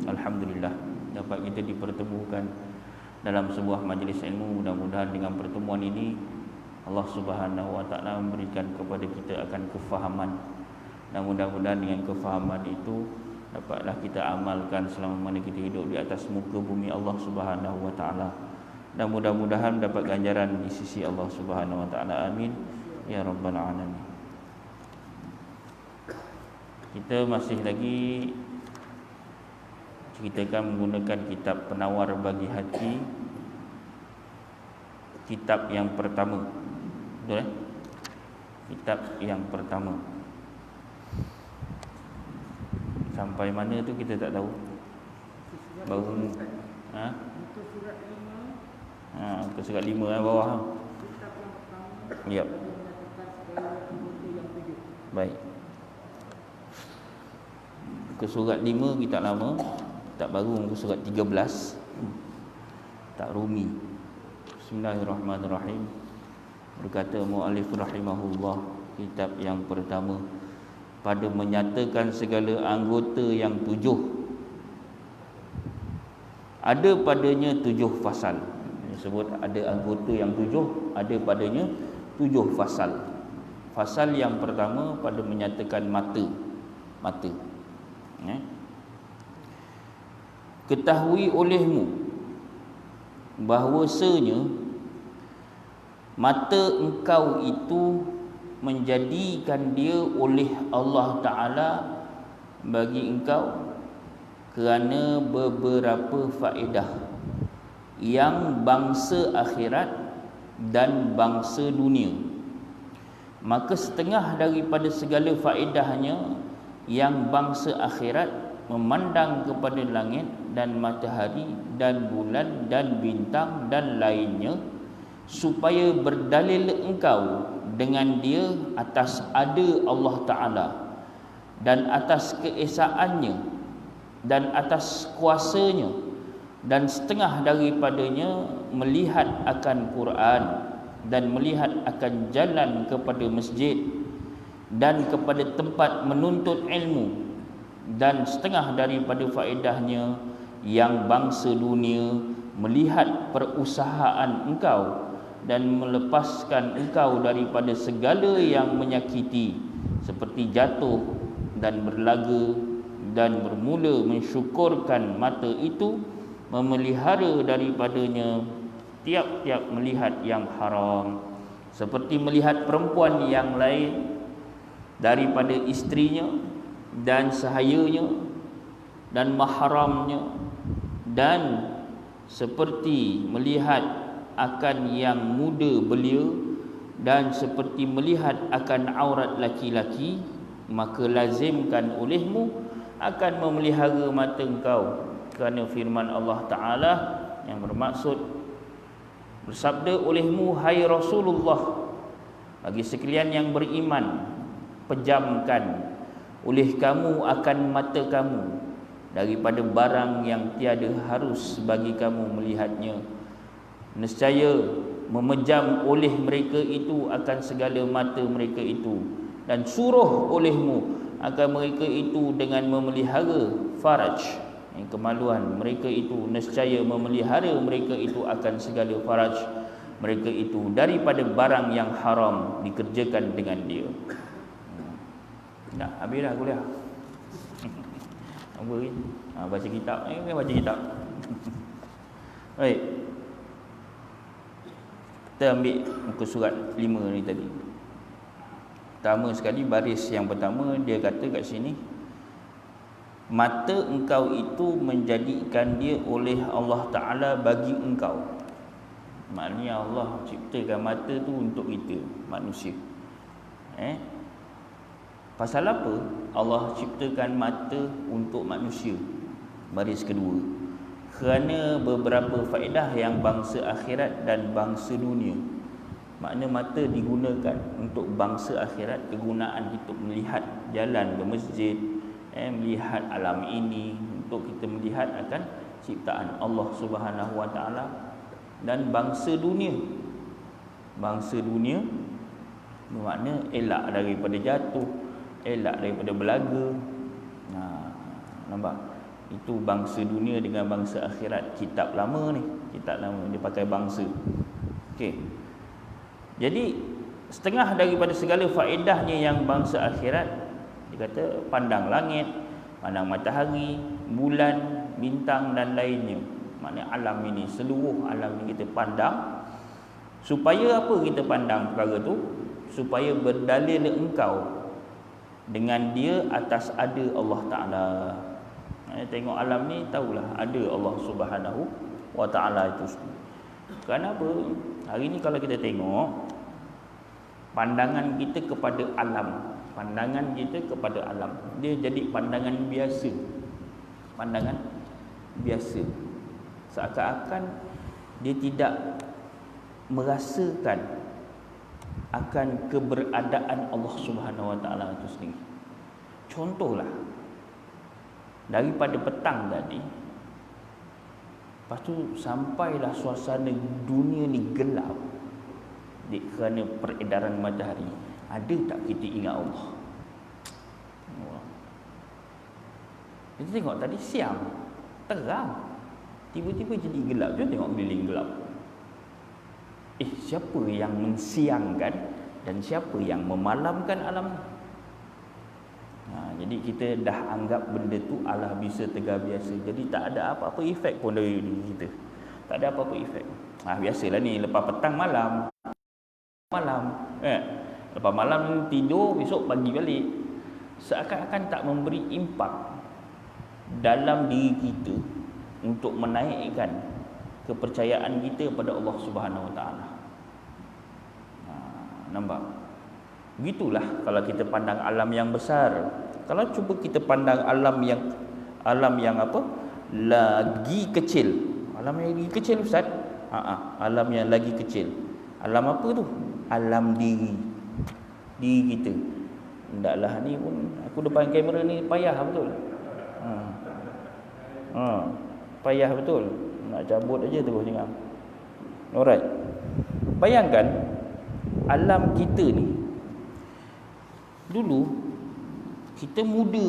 Alhamdulillah dapat kita dipertemukan dalam sebuah majlis ilmu. Mudah-mudahan dengan pertemuan ini Allah Subhanahu wa taala memberikan kepada kita akan kefahaman, dan mudah-mudahan dengan kefahaman itu dapatlah kita amalkan selama mana kita hidup di atas muka bumi Allah Subhanahu wa taala, dan mudah-mudahan dapat ganjaran di sisi Allah Subhanahu wa taala. Amin ya rabbal alamin. Kita masih lagi ceritakan menggunakan kitab Penawar Bagi Hati, kitab yang pertama. Betul Kitab yang pertama. Sampai mana tu kita tak tahu. Baru ke surat 5 bawah. Yep. Baik. Ke surat 5 kitab lama, kitab baru muka surat 13. Tak Rumi. Bismillahirrahmanirrahim. Berkata muallif rahimahullah, kitab yang pertama pada menyatakan segala anggota yang 7. Ada padanya 7 fasal. Disebut ada anggota yang 7, ada padanya 7 fasal. Fasal yang pertama pada menyatakan mata. Ketahui olehmu bahwasanya mata engkau itu menjadikan dia oleh Allah Ta'ala bagi engkau kerana beberapa faedah yang bangsa akhirat dan bangsa dunia. Maka setengah daripada segala faedahnya yang bangsa akhirat memandang kepada langit dan matahari dan bulan dan bintang dan lainnya, supaya berdalil engkau dengan dia atas ada Allah Ta'ala dan atas keesaannya dan atas kuasanya, dan setengah daripadanya melihat akan Quran dan melihat akan jalan kepada masjid dan kepada tempat menuntut ilmu, dan setengah daripada faedahnya yang bangsa dunia melihat perusahaan engkau dan melepaskan engkau daripada segala yang menyakiti seperti jatuh dan berlaga, dan bermula mensyukurkan mata itu, memelihara daripadanya tiap-tiap melihat yang haram, seperti melihat perempuan yang lain daripada isterinya dan sahayanya dan mahramnya, dan seperti melihat akan yang muda belia, dan seperti melihat akan aurat laki-laki. Maka lazimkan olehmu akan memelihara mata engkau, kerana firman Allah Ta'ala yang bermaksud, bersabda olehmu hai Rasulullah, bagi sekalian yang beriman, pejamkan oleh kamu akan mata kamu daripada barang yang tiada harus bagi kamu melihatnya. Nescaya memejam oleh mereka itu akan segala mata mereka itu, dan suruh olehmu akan mereka itu dengan memelihara faraj, kemaluan mereka itu. Nescaya memelihara mereka itu akan segala faraj mereka itu daripada barang yang haram dikerjakan dengan dia. Dah habis dah kuliah. Apa ni? Baca kitab. Baca kitab. Baik. Kita ambil muka surat 5 ni tadi. Pertama sekali, baris yang pertama dia kata kat sini, mata engkau itu menjadikan dia oleh Allah Ta'ala bagi engkau. Maknanya Allah ciptakan mata tu untuk kita manusia. Pasal apa Allah ciptakan mata untuk manusia? Baris kedua, kerana beberapa faedah yang bangsa akhirat dan bangsa dunia. Makna mata digunakan untuk bangsa akhirat, kegunaan untuk melihat jalan ke masjid, melihat alam ini, untuk kita melihat akan ciptaan Allah Subhanahu wa taala. Dan bangsa dunia bermakna elak daripada jatuh, elak daripada belaga. Nampak? Itu bangsa dunia dengan bangsa akhirat. Kitab lama ni, kitab lama dia pakai bangsa. Okey. Jadi setengah daripada segala faedahnya yang bangsa akhirat, dia kata pandang langit, pandang matahari, bulan, bintang dan lainnya. Maknanya alam ini, seluruh alam ini kita pandang. Supaya apa kita pandang perkara tu? Supaya berdalil engkau dengan dia atas ada Allah Ta'ala. Tengok alam ni, tahulah ada Allah Subhanahu wa Ta'ala itu. Kenapa? Hari ni kalau kita tengok pandangan kita kepada alam, pandangan kita kepada alam, dia jadi pandangan biasa. Pandangan biasa. Seakan-akan dia tidak merasakan akan keberadaan Allah Subhanahu wa Ta'ala itu sendiri. Contohlah, daripada petang tadi, lepas tu sampailah suasana dunia ni gelap kerana peredaran matahari. Ada tak kita ingat Allah? Kita tengok tadi siang, terang, tiba-tiba jadi gelap. Jom tengok keliling gelap. Siapa yang mensiangkan dan siapa yang memalamkan alam ni? Jadi kita dah anggap benda tu ala bisa tegar biasa. Jadi tak ada apa-apa efek pun dari diri kita. Tak ada apa-apa efek. Biasalah ni, lepas petang malam. Lepas malam tidur, besok pagi balik. Seakan-akan tak memberi impak dalam diri kita untuk menaikkan kepercayaan kita pada Allah Subhanahu wa Ta'ala. Nampak? Begitulah kalau kita pandang alam yang besar. Kalau cuba kita pandang alam yang apa? Lagi kecil. Alam yang lagi kecil, Ustaz? Alam yang lagi kecil. Alam apa tu? Alam diri. Diri kita. Taklah ni pun aku depan kamera ni payah betul. Payah betul. Nak cabut aja terus jangan. Alright. Bayangkan alam kita ni, dulu kita muda,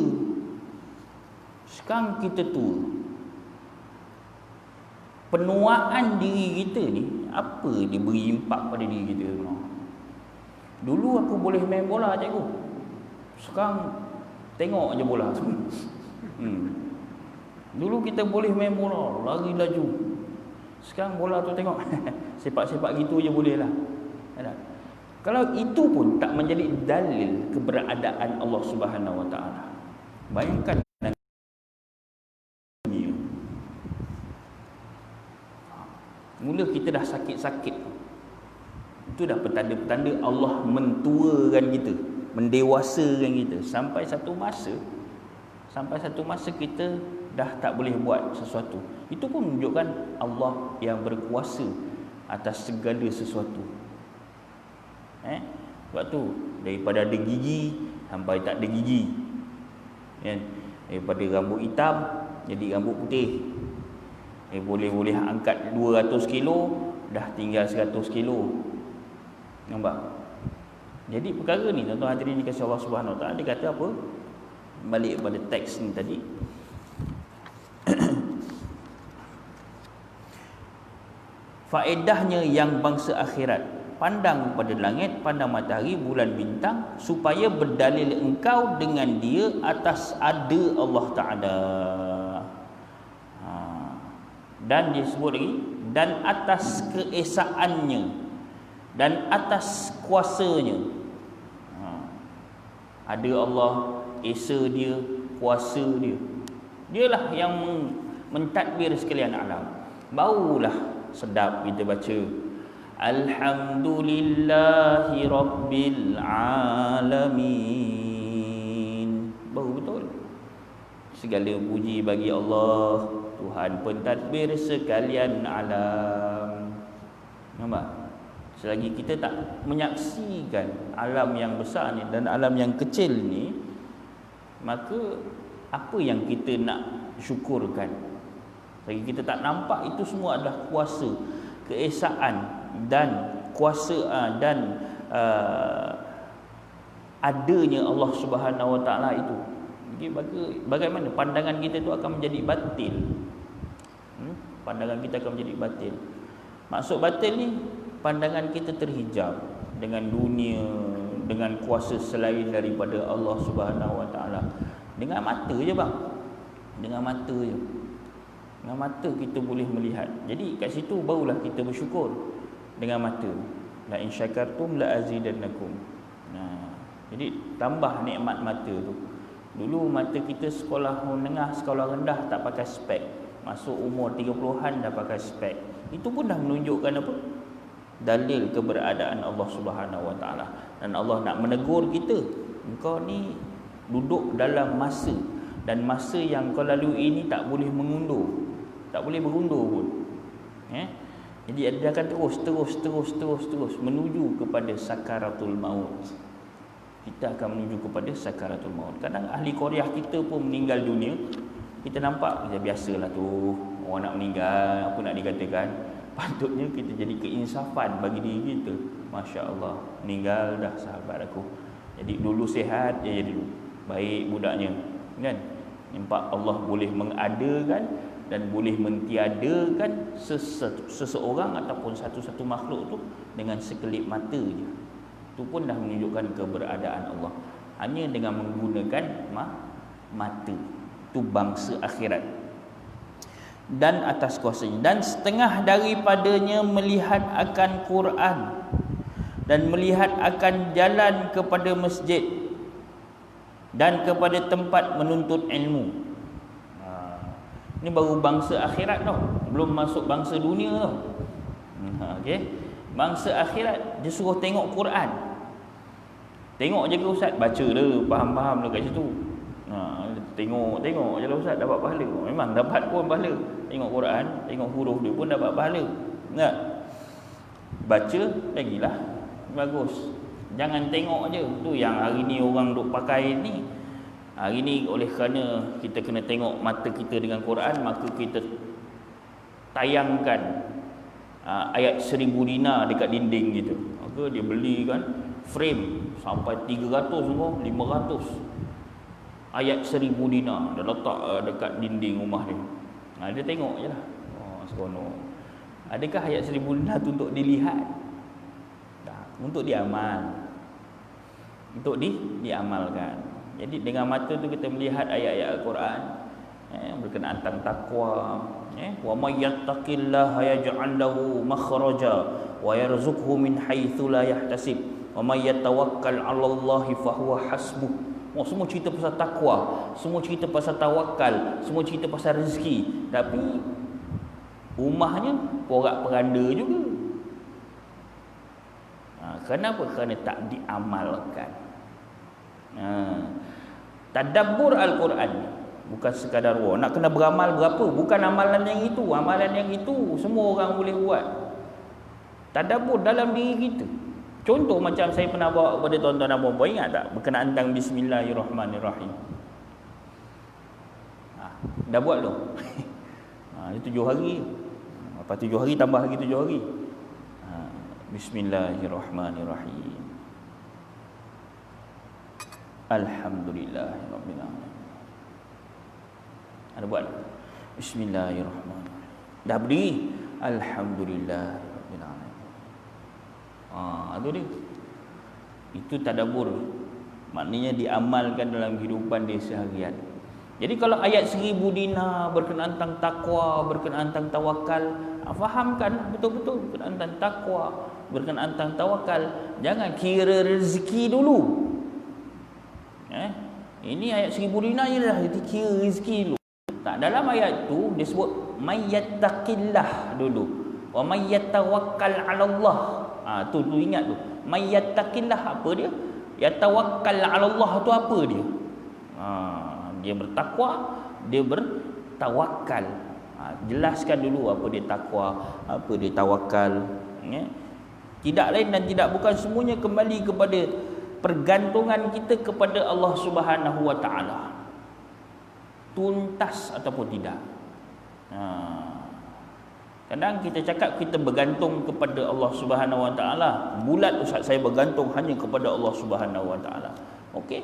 sekarang kita tua. Penuaan diri kita ni, apa dia beri impak pada diri kita? Dulu aku boleh main bola, cikgu. Sekarang tengok je bola. Dulu kita boleh main bola, lari laju. Sekarang bola tu tengok sepak-sepak gitu je boleh lah. Kalau itu pun tak menjadi dalil keberadaan Allah Subhanahu wa Ta'ala. Bayangkan dunia. Mula kita dah sakit-sakit, itu dah petanda-petanda Allah mentuakan kita, mendewasakan kita. Sampai satu masa kita dah tak boleh buat sesuatu. Itu pun menunjukkan Allah yang berkuasa atas segala sesuatu. Sebab tu daripada ada gigi sampai tak ada gigi, daripada rambut hitam jadi rambut putih, boleh angkat 200 kilo dah tinggal 100 kilo. Nampak? Jadi perkara ni tuan-tuan hadirin dikasihi Allah Subhanahu wa Ta'ala, dia kata apa? Balik pada teks ni tadi. Faedahnya yang bangsa akhirat, pandang pada langit, pandang matahari, bulan, bintang, supaya berdalil engkau dengan dia atas ada Allah Ta'ala. Dan disebut lagi, dan atas keesaannya, dan atas kuasanya. Ada Allah, esa dia, kuasa dia. Dialah yang mentadbir sekalian alam. Barulah sedap kita baca Alhamdulillahi Rabbil Alamin. Baru betul. Segala puji bagi Allah, Tuhan pentadbir sekalian alam. Nampak? Selagi kita tak menyaksikan alam yang besar ni dan alam yang kecil ni, maka apa yang kita nak syukurkan? Selagi kita tak nampak itu semua adalah kuasa, keesaan dan kuasa adanya Allah Subhanahu wa Ta'ala itu. Okay, bagaimana pandangan kita itu akan menjadi batil. Pandangan kita akan menjadi batil. Maksud batil ni, pandangan kita terhijab dengan dunia, dengan kuasa selain daripada Allah Subhanahu Wa Taala. Dengan mata je bang. Dengan mata je. Dengan mata kita boleh melihat. Jadi kat situ barulah kita bersyukur dengan mata. La in syakartum la azidannakum. Nah, jadi tambah nikmat mata tu. Dulu mata kita sekolah menengah, sekolah rendah tak pakai spek. Masuk umur 30-an dah pakai spek. Itu pun dah menunjukkan apa? Dalil keberadaan Allah Subhanahu Wa Taala. Dan Allah nak menegur kita. Engkau ni duduk dalam masa, dan masa yang kau lalui ini tak boleh mengundur. Tak boleh berundur pun. Jadi dia akan terus menuju kepada sakaratul maut. Kita akan menuju kepada sakaratul maut. Kadang ahli Korea kita pun meninggal dunia, kita nampak biasalah tu, orang nak meninggal, apa nak dikatakan. Patutnya kita jadi keinsafan bagi diri kita. Masya Allah, meninggal dah sahabat aku. Jadi dulu sihat, dia jadi dulu baik budaknya, kan? Nampak Allah boleh mengadakan dan boleh mentiadakan seseorang ataupun satu-satu makhluk tu dengan sekelip mata je. Itu pun dah menunjukkan keberadaan Allah. Hanya dengan menggunakan mata. Itu bangsa akhirat. Dan atas kuasanya. Dan setengah daripadanya melihat akan Quran dan melihat akan jalan kepada masjid dan kepada tempat menuntut ilmu. Ini baru bangsa akhirat tau. Belum masuk bangsa dunia tau. Okey. Bangsa akhirat dia suruh tengok Quran. Tengok je ke ustaz, baca dah, faham-faham dah kat situ. Tengok je lah ustaz, dapat pahala. Memang dapat pun pahala. Tengok Quran, tengok huruf dia pun dapat pahala. Tak? Baca lagilah bagus. Jangan tengok je. Tu yang hari ni orang duk pakai ni. Hari ni oleh kerana kita kena tengok mata kita dengan Quran, maka kita tayangkan ayat 1000 dinar dekat dinding gitu. Maka dia beli kan frame sampai 300 semua, 500 ayat 1000 dinar dia letak dekat dinding rumah dia. Dia tengok je lah. Seronok. Adakah ayat 1000 dinar tu untuk dilihat? Tak, untuk diamal. Untuk diamalkan. Jadi dengan mata tu kita melihat ayat-ayat Al-Quran berkenaan tentang takwa. Wa may yattaqillaha yaj'al lahu makhraja wa yarzuqhu min haitsu la yahtasib wa may yatawakkal 'alallahi fahuwa hasbuh. Semua cerita pasal takwa, semua cerita pasal tawakal, semua cerita pasal rezeki, tapi rumahnya porak-peranda juga. Kenapa? Kerana tak diamalkan. Tadabbur Al-Quran bukan sekadar nak kena beramal berapa, bukan amalan yang itu. Amalan yang itu semua orang boleh buat. Tadabbur dalam diri kita. Contoh macam saya pernah bawa kepada tuan-tuan dan puan-puan, ingat tak berkenaan tentang Bismillahirrahmanirrahim? Dah buat belum? Itu 7 hari. Lepas 7 hari tambah lagi 7 hari. Bismillahirrahmanirrahim. Alhamdulillahirabbil alamin. Ada buat? Bismillahirrahmanirrahim. Dah berdiri? Alhamdulillahirabbil alamin. Itu dia. Itu tadabbur. Maknanya diamalkan dalam kehidupan dia seharian. Jadi kalau ayat 1000 dinar berkenaan tentang takwa, berkenaan tentang tawakal, fahamkan betul-betul berkenaan tentang takwa, berkenaan tentang tawakal. Jangan kira rezeki dulu. Ini ayat 1000 dinar je dah kira rezeki dulu. Tak, dalam ayat tu dia sebut mayyattaqillah dulu. Wa mayyatawakkal 'ala Allah. Tu ingat tu. Mayyattaqillah apa dia? Yatawakkal 'ala Allah tu apa dia? Dia bertakwa, dia bertawakal. Jelaskan dulu apa dia takwa, apa dia tawakal. Tidak lain dan tidak bukan, semuanya kembali kepada pergantungan kita kepada Allah Subhanahu Wa Taala. Tuntas ataupun tidak. Kadang kita cakap kita bergantung kepada Allah Subhanahu Wa Taala. Bulat ustaz, saya bergantung hanya kepada Allah Subhanahu Wa Taala. Okey.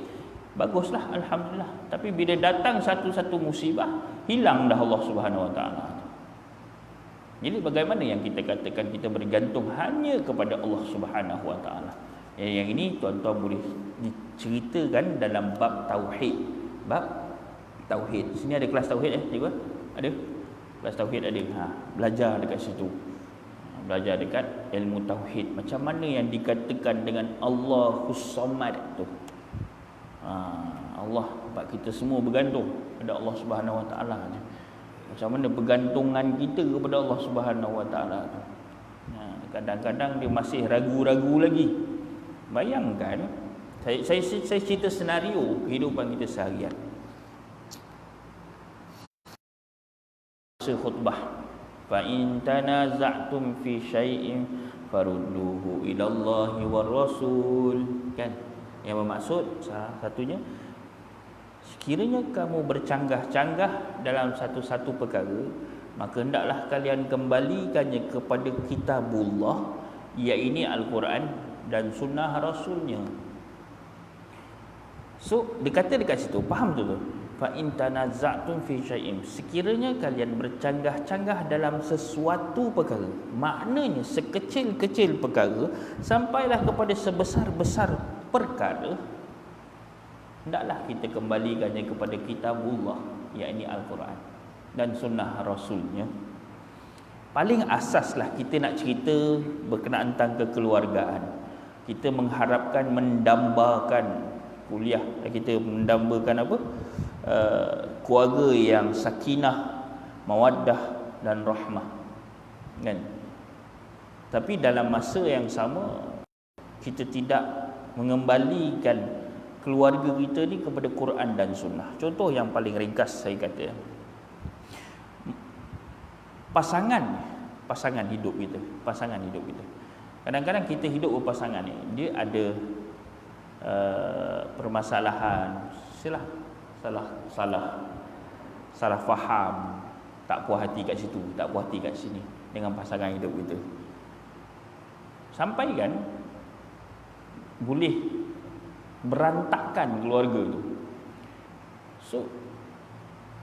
baguslah, alhamdulillah. Tapi bila datang satu-satu musibah, hilang dah Allah Subhanahu Wa Taala. Jadi bagaimana yang kita katakan kita bergantung hanya kepada Allah Subhanahu Wa Taala? Yang ini tuan-tuan boleh diceritakan dalam bab tauhid. Bab tauhid. Sini ada kelas tauhid cikgu? Ada? Kelas tauhid ada. Belajar dekat situ. Belajar dekat ilmu tauhid. Macam mana yang dikatakan dengan Allahus Samad tu? Allah, sebab kita semua bergantung pada Allah Subhanahu Wa Taala. Macam mana bergantungan kita kepada Allah Subhanahu Wa Taala tu? Kadang-kadang dia masih ragu-ragu lagi. Bayangkan, saya cerita senario kehidupan kita seharian. Khutbah, fa in tanaza'tum fi syai'in farudduhu ila Allahi war Rasul, kan? Yang bermaksud salah satunya, sekiranya kamu bercanggah-canggah dalam satu-satu perkara, maka hendaklah kalian kembalikannya kepada kitabullah, iaitu Al-Quran dan sunnah Rasulnya. So, dia kata dekat situ, faham tu? Fa in tanaza'tum fi syai'in, sekiranya kalian bercanggah-canggah dalam sesuatu perkara, maknanya sekecil-kecil perkara sampailah kepada sebesar-besar perkara, hendaklah kita kembalikannya kepada kitabullah, iaitu Al-Quran dan sunnah Rasulnya. Paling asaslah kita nak cerita berkenaan tentang kekeluargaan. Kita mengharapkan mendambakan kuliah, kita mendambakan apa? Keluarga yang sakinah, mawaddah dan rahmah, kan? Tapi dalam masa yang sama kita tidak mengembalikan keluarga kita ni kepada Quran dan sunnah. Contoh yang paling ringkas saya kata, pasangan hidup kita. Kadang-kadang kita hidup berpasangan ni, dia ada permasalahan, salah faham, tak puas hati kat situ, tak puas hati kat sini dengan pasangan hidup kita. Sampai kan boleh berantakan keluarga tu. So,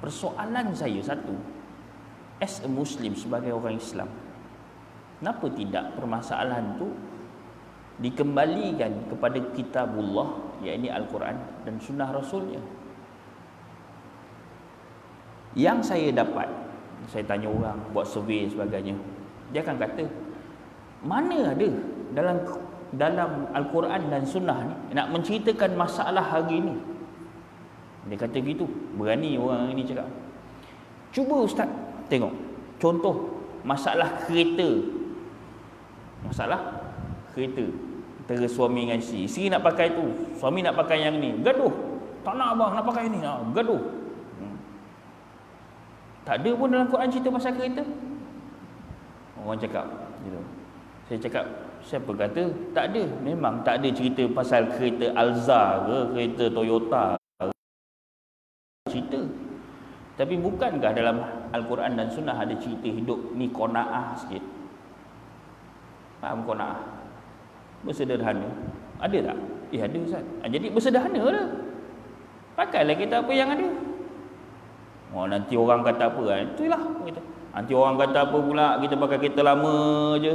persoalan saya satu, as a Muslim, sebagai orang Islam, kenapa tidak permasalahan tu dikembalikan kepada kitabullah, iaitu Al-Quran dan sunnah Rasulnya? Yang saya dapat, saya tanya orang, buat survey sebagainya, dia akan kata, mana ada dalam Al-Quran dan sunnah ni nak menceritakan masalah hari ni. Dia kata gitu, berani orang ini cakap. Cuba ustaz tengok contoh masalah kereta antara suami dengan isteri nak pakai tu, suami nak pakai yang ni, gaduh. Tak nak abang, nak pakai ni, gaduh. Tak ada pun dalam Quran cerita pasal kereta. Orang cakap gitu. Saya cakap, siapa kata tak ada? Memang tak ada cerita pasal kereta Alza ke kereta Toyota cerita. Tapi bukankah dalam Al-Quran dan sunnah ada cerita hidup ni qanaah sikit? Faham qanaah? Bersederhana. Ada tak? Ada Ustaz. Jadi bersederhana lah. Pakailah kita apa yang ada. Nanti orang kata apa kan? Itulah kita. Nanti orang kata apa pula, kita pakai kereta lama je,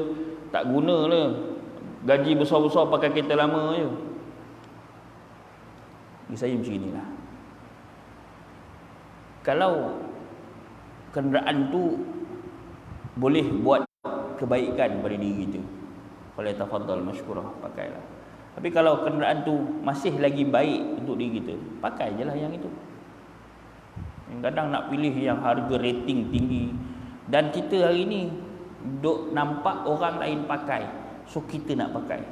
tak guna lah. Gaji besar-besar pakai kereta lama je. Saya macam inilah. Kalau kenderaan tu boleh buat kebaikan pada diri kita, boleh tafadhal masykurah, pakailah. Tapi kalau kenderaan tu masih lagi baik untuk diri kita, pakai je lah yang itu. Kadang nak pilih yang harga rating tinggi, dan kita hari ni duk nampak orang lain pakai, so kita nak pakai.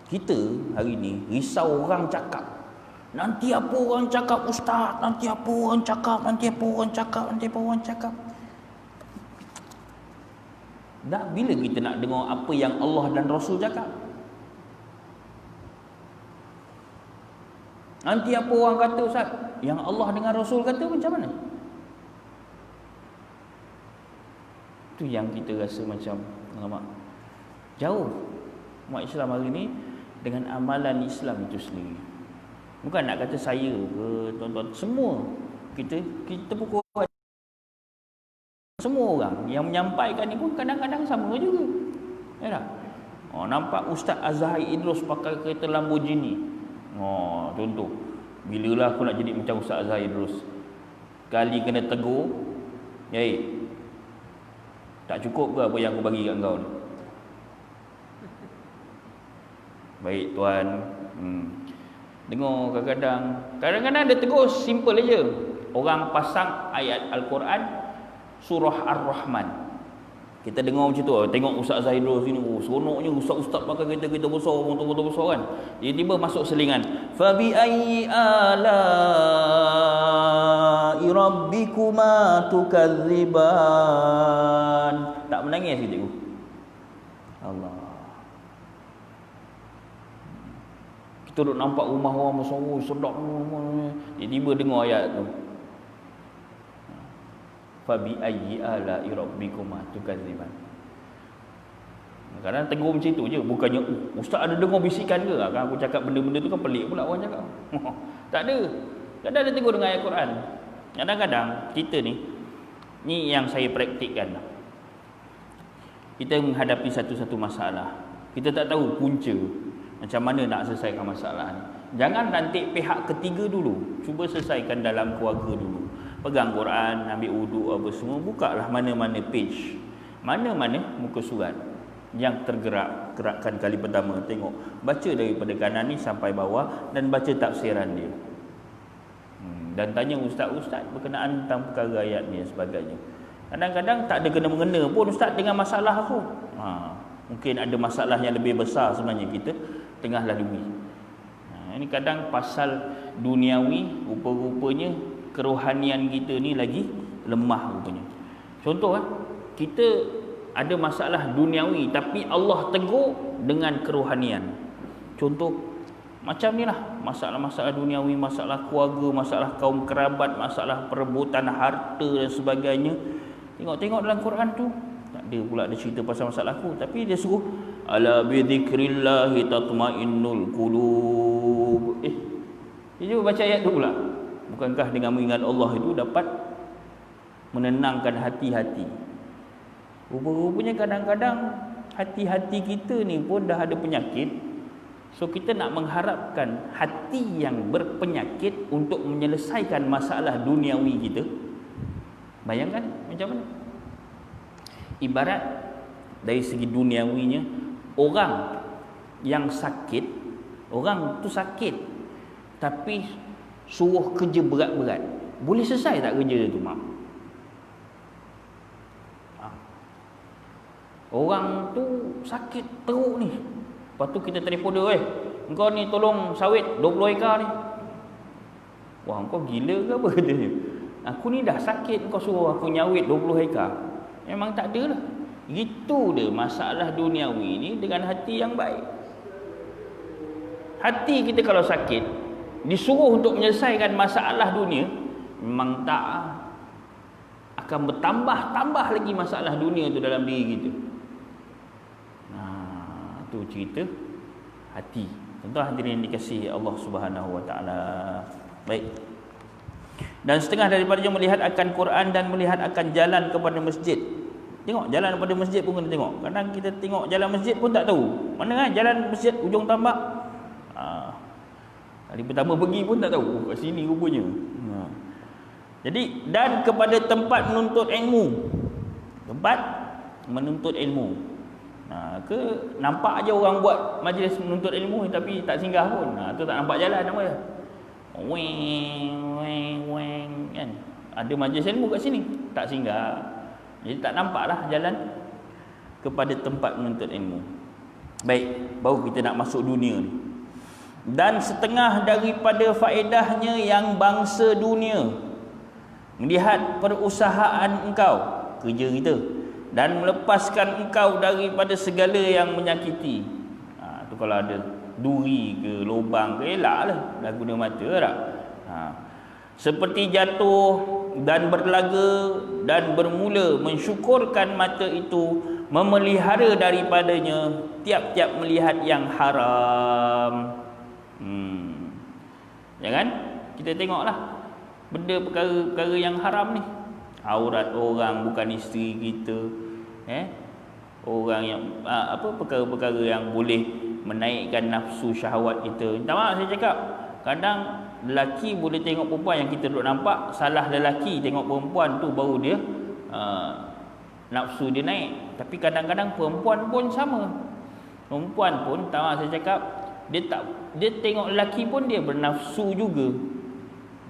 Kita hari ni risau orang cakap. Nanti apa orang cakap ustaz, nanti apa orang cakap, nanti apa orang cakap, nanti apa orang cakap. Dah bila kita nak dengar apa yang Allah dan Rasul cakap? Nanti apa orang kata ustaz? Yang Allah dengan Rasul kata macam mana? Itu yang kita rasa macam, alamak, jauh. Umat Islam hari ni dengan amalan Islam itu sendiri. Bukan nak kata saya ke tuan-tuan, semua kita pukul semua orang yang menyampaikan ni pun kadang-kadang sama juga. Ya tak? Nampak Ustaz Azhar Idrus pakai kereta Lamborghini. Contoh, bilalah aku nak jadi macam Ustaz Azhar Idrus? Kali kena tegur, tak cukup ke apa yang aku bagi kat kau ni? Baik tuan. Dengar kadang-kadang dia tegur simple aja. Orang pasang ayat Al-Quran surah Ar-Rahman. Kita dengar macam tu, tengok Ustaz Zaidul sini, seronoknya ustaz-ustaz pakai kereta-kereta besar, motor-motor besar kan. Tiba-tiba masuk selingan, fa bi ayyi ala'i rabbikuma tukadziban. Tak menangis ke cikgu? Allah. Kita duk nampak rumah orang besar, sedap. Tiba-tiba dengar ayat tu, fabi ayyi ala'i rabbikuma tukadziban. Kadang tegur macam tu je, bukannya ustaz ada dengar bisikan ke? Kan aku cakap benda-benda tu kan pelik pula orang cakap. Tak ada. Kadang ada tegur dengan ayat Quran. Kadang-kadang kita ni yang saya praktikkan. Kita menghadapi satu-satu masalah, kita tak tahu punca macam mana nak selesaikan masalah ni. Jangan nanti pihak ketiga dulu, cuba selesaikan dalam keluarga dulu. Pegang Quran, ambil wuduk apa semua, bukalah mana-mana page, mana-mana muka surat yang gerakkan kali pertama, tengok, baca daripada kanan ni sampai bawah dan baca tafsiran dia. Dan tanya ustaz-ustaz berkenaan tentang perkara ayat ni dan sebagainya. Kadang-kadang tak ada kena-mengena pun ustaz dengan masalah tu. Mungkin ada masalah yang lebih besar sebenarnya kita tengah lalui. Ini kadang pasal duniawi, rupa-rupanya kerohanian kita ni lagi lemah rupanya. Contoh kita ada masalah duniawi tapi Allah tegur dengan kerohanian. Contoh macam ni lah, masalah-masalah duniawi, masalah keluarga, masalah kaum kerabat, masalah perebutan harta dan sebagainya. Tengok-tengok dalam Quran tu tak ada pula ada cerita pasal masalah aku, tapi dia suruh ala bi dzikrillahi tatmainnul qulub. Dia juga baca ayat tu pula. Bukankah dengan mengingat Allah itu dapat menenangkan hati-hati? Rupa-rupanya kadang-kadang hati-hati kita ni pun dah ada penyakit. So kita nak mengharapkan hati yang berpenyakit untuk menyelesaikan masalah duniawi kita. Bayangkan macam mana? Ibarat dari segi duniawinya, orang yang sakit, orang tu sakit tapi suruh kerja berat-berat, boleh selesai tak kerja dia tu, mak? Orang tu sakit teruk ni, lepas tu kita telefon dia, engkau ni tolong sawit 20 ekar ni. Wah, engkau gila ke apa katanya? Aku ni dah sakit, engkau suruh aku nyawit 20 ekar. Memang tak ada lah. Gitu dia masalah duniawi ni dengan hati yang baik. Hati kita kalau sakit, disuruh untuk menyelesaikan masalah dunia, memang tak akan bertambah-tambah lagi masalah dunia tu dalam diri kita. Tu cerita hati. Tentu hadirin dikasihi Allah Subhanahu wa taala. Baik. Dan setengah daripadanya melihat akan Quran dan melihat akan jalan kepada masjid. Tengok jalan kepada masjid pun kena tengok. Kadang kita tengok jalan masjid pun tak tahu. Mana jalan masjid ujung tambak. Hari pertama pergi pun tak tahu. Kat sini rupanya. Jadi dan kepada tempat menuntut ilmu. Tempat menuntut ilmu. Ke nampak aja orang buat majlis menuntut ilmu tapi tak singgah pun. Tu tak nampak jalan apa dia. Weng kan. Ada majlis ilmu kat sini, tak singgah. Jadi tak nampaklah jalan kepada tempat menuntut ilmu. Baik, baru kita nak masuk dunia ni. Dan setengah daripada faedahnya yang bangsa dunia melihat perusahaan engkau, kerja kita, dan melepaskan engkau daripada segala yang menyakiti. Tu kalau ada duri ke lubang ke, elaklah, dah guna mata tak? Seperti jatuh dan berlaga dan bermula mensyukurkan mata itu, memelihara daripadanya tiap-tiap melihat yang haram. Jangan kita tengoklah benda perkara-perkara yang haram ni, aurat orang bukan isteri kita, orang yang perkara-perkara yang boleh menaikkan nafsu syahwat kita. Minta maaf saya cakap, kadang lelaki boleh tengok perempuan yang kita duk nampak, salah lelaki tengok perempuan tu baru dia nafsu dia naik. Tapi kadang-kadang perempuan pun sama. Perempuan pun, tak maaf saya cakap, dia tengok lelaki pun dia bernafsu juga.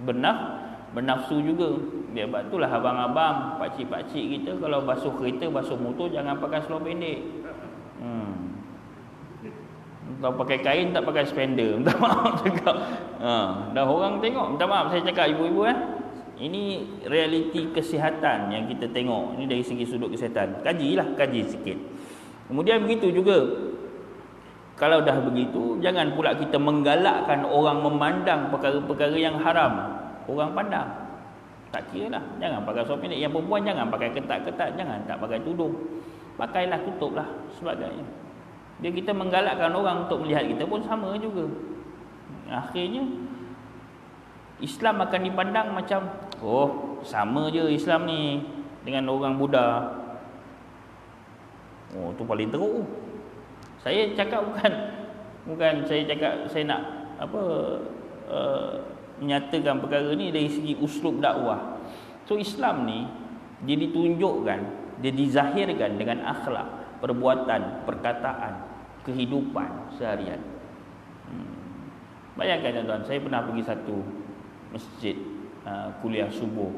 Bernafsu juga. Dia sebab itulah abang-abang, pakcik-pakcik kita kalau basuh kereta, basuh motor jangan pakai seluar pendek. Kalau pakai kain tak pakai spender. Minta maaf cakap. Dah orang tengok. Minta maaf saya cakap ibu-ibu Ini realiti kesihatan yang kita tengok. Ini dari segi sudut kesihatan. Kaji sikit. Kemudian begitu juga. Kalau dah begitu, jangan pula kita menggalakkan orang memandang perkara-perkara yang haram. Orang pandang. Tak kira lah. Jangan pakai seluar pendek. Yang perempuan jangan pakai ketat-ketat. Jangan tak pakai tudung. Pakailah, tutuplah sebagainya. Dia kita menggalakkan orang untuk melihat kita pun sama juga. Akhirnya Islam akan dipandang macam, oh sama je Islam ni dengan orang Buddha. Oh tu paling teruk. Saya cakap bukan saya cakap saya nak menyatakan perkara ni dari segi uslub dakwah. So Islam ni dia ditunjukkan, dia dizahirkan dengan akhlak, perbuatan, perkataan, kehidupan seharian. Bayangkan tuan-tuan, saya pernah pergi satu masjid kuliah subuh.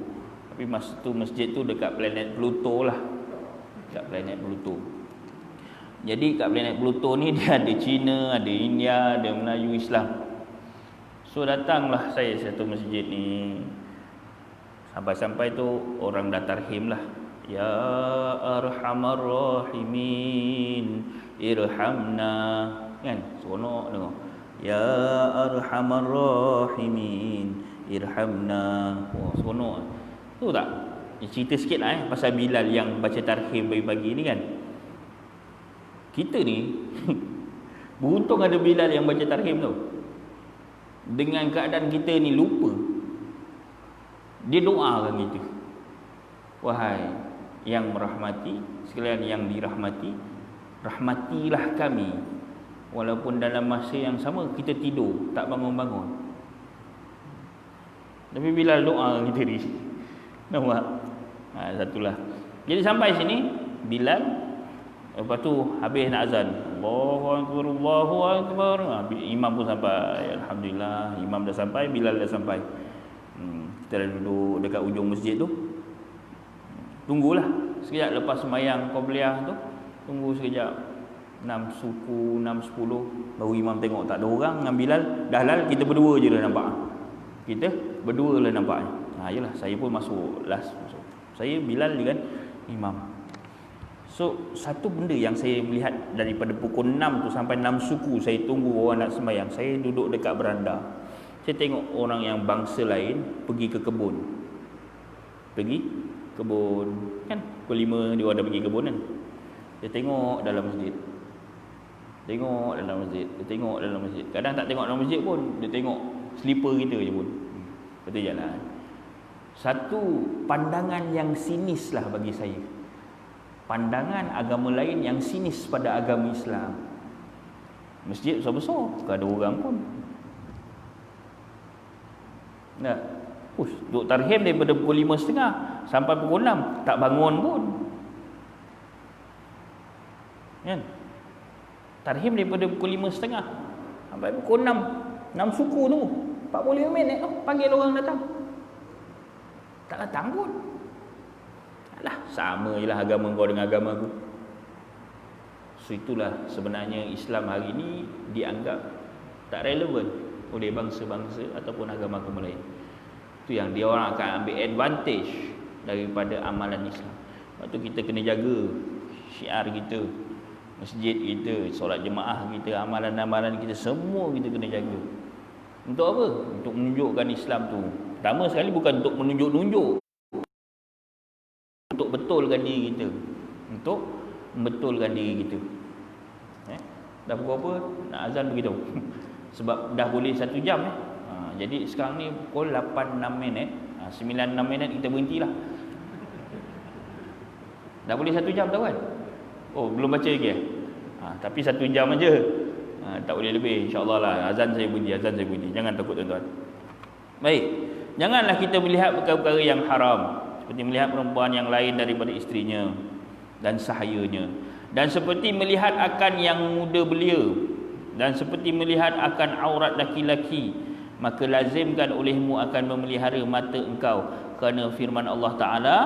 Tapi masa tu masjid tu dekat planet Pluto lah. Dekat planet Pluto. Jadi kat planet Pluto ni dia ada Cina, ada India, ada Melayu, Islam. So datanglah saya satu masjid ni. Sampai-sampai tu orang dah tarhim lah. Ya Arhamar Rahimin irhamna. Kan? Seronok dengar. Ya Arhamar Rahimin irhamna. Oh, seronok. Tu tak? Cerita sikit lah pasal Bilal yang baca tarhim pagi-pagi ni kan. Kita ni beruntung ada Bilal yang baca tarhim tu. Dengan keadaan kita ni lupa, dia doakan kita. Wahai yang merahmati, sekalian yang dirahmati, rahmatilah kami walaupun dalam masa yang sama kita tidur tak bangun-bangun. Tapi Bilal doa kita ni. Nampak? Satulah. Jadi sampai sini Bilal, lepas tu habis nak azan, Allahu Akbar, Allahu Akbar. Imam pun sampai. Alhamdulillah, imam dah sampai, Bilal dah sampai. Kita dah duduk dekat ujung masjid tu. Tunggulah sekejap lepas sembahyang qabliyah tu. Tunggu sekejap 6 suku, 6, 10. Baru imam tengok tak ada orang dengan Bilal. Dah lal, kita berdua je dah nampak. Kita berdua lah nampak. Yalah, saya pun masuk last. Saya Bilal je kan, imam. So satu benda yang saya melihat daripada pukul 6 tu sampai 6 suku saya tunggu orang nak sembahyang, saya duduk dekat beranda. Saya tengok orang yang bangsa lain pergi ke kebun. Pergi kebun kan, pukul 5 dia orang dah pergi kebun kan. Dia tengok dalam masjid. Tengok dalam masjid, dia tengok dalam masjid. Kadang tak tengok dalam masjid pun, dia tengok slipper kita je pun. Betul jalan. Satu pandangan yang sinis lah bagi saya. Pandangan agama lain yang sinis pada agama Islam. Masjid besar-besar, tak ada orang pun. Nah, duk tarhim daripada pukul 5.30 sampai pukul 6, tak bangun pun. Kan? Tarhim daripada pukul 5.30 sampai pukul 6. 6 suku tu 45 minit tu panggil orang datang. Tak datang pun. Alah, sama je lah agama kau dengan agama aku. So itulah sebenarnya Islam hari ini dianggap tak relevan oleh bangsa-bangsa ataupun agama-agama lain. Itu yang dia orang akan ambil advantage daripada amalan Islam. Lepas tu kita kena jaga syiar kita, masjid kita, solat jemaah kita, amalan-amalan kita, semua kita kena jaga. Untuk apa? Untuk menunjukkan Islam tu. Pertama sekali bukan untuk menunjuk-nunjuk, untuk betulkan diri kita, untuk membetulkan diri kita. Dah pukul apa? Nak azan begitu. Sebab dah boleh 1 jam. Jadi sekarang ni pukul 8.06 minit. 9.06 minit kita berhentilah. Dah boleh 1 jam dah kan? Oh, belum baca lagi tapi 1 jam aja. Tak boleh lebih, insya-Allah lah. Azan saya bunyi. Jangan takut tuan-tuan. Baik. Janganlah kita melihat perkara-perkara yang haram, seperti melihat perempuan yang lain daripada isterinya dan sahayanya, dan seperti melihat akan yang muda belia, dan seperti melihat akan aurat laki-laki. Maka lazimkan olehmu akan memelihara mata engkau, kerana firman Allah Ta'ala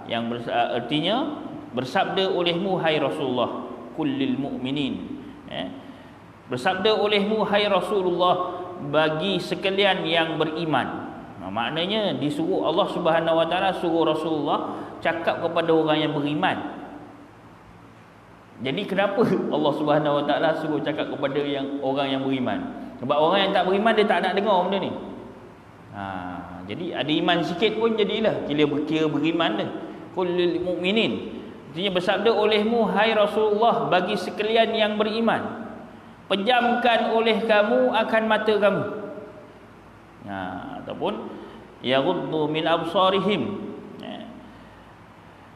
yang artinya bersabda olehmu hai Rasulullah kullil mu'minin, bersabda olehmu hai Rasulullah bagi sekalian yang beriman. Maknanya disuruh Allah Subhanahu Wa Ta'ala suruh Rasulullah cakap kepada orang yang beriman. Jadi kenapa Allah Subhanahu Wa Ta'ala suruh cakap kepada orang yang beriman? Sebab orang yang tak beriman dia tak nak dengar benda ni. Jadi ada iman sikit pun jadilah kira beriman dah. Kullil mu'minin. Artinya bersabda olehmu hai Rasulullah bagi sekalian yang beriman, pejamkan oleh kamu akan mata kamu. Ataupun yaghuddu min absarihim,